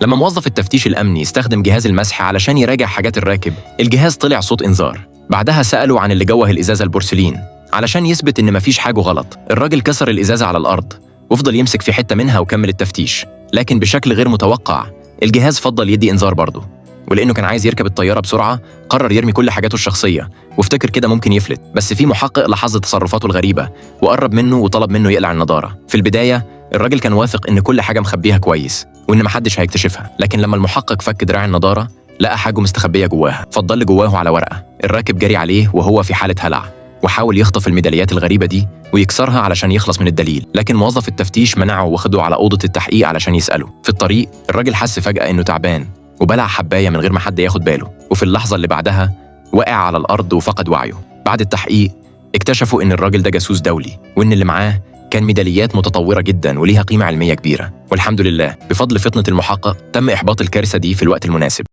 لما موظف التفتيش الأمني استخدم جهاز المسح علشان يراجع حاجات الراكب، الجهاز طلع صوت إنذار. بعدها سألوا عن اللي جوه الإزازة البورسلين علشان يثبت إن مفيش حاجة غلط. الراجل كسر الإزازة على الأرض وفضل يمسك في حتة منها وكمل التفتيش، لكن بشكل غير متوقع الجهاز فضل يدي إنذار برضه. ولأنه كان عايز يركب الطيارة بسرعة قرر يرمي كل حاجاته الشخصية وافتكر كده ممكن يفلت. بس في محقق لاحظ تصرفاته الغريبة وقرب منه وطلب منه يقلع النضارة. في البداية الراجل كان واثق إن كل حاجة مخبيها كويس وإن محدش هيكتشفها، لكن لما المحقق فك دراع النضارة لقى حاجة مستخبية جواها. فضل جواه على ورقة. الراكب جري عليه وهو في حالة هلع وحاول يخطف الميداليات الغريبة دي ويكسرها علشان يخلص من الدليل، لكن موظف التفتيش منعه وخده على أوضة التحقيق علشان يسأله. في الطريق الراجل حس فجأة إنه تعبان وبلع حباية من غير ما حد ياخد باله، وفي اللحظة اللي بعدها وقع على الأرض وفقد وعيه. بعد التحقيق اكتشفوا إن الراجل ده جاسوس دولي وإن اللي معاه كان ميداليات متطورة جدا وليها قيمة علمية كبيرة. والحمد لله بفضل فطنة المحقق تم إحباط الكارثة دي في الوقت المناسب.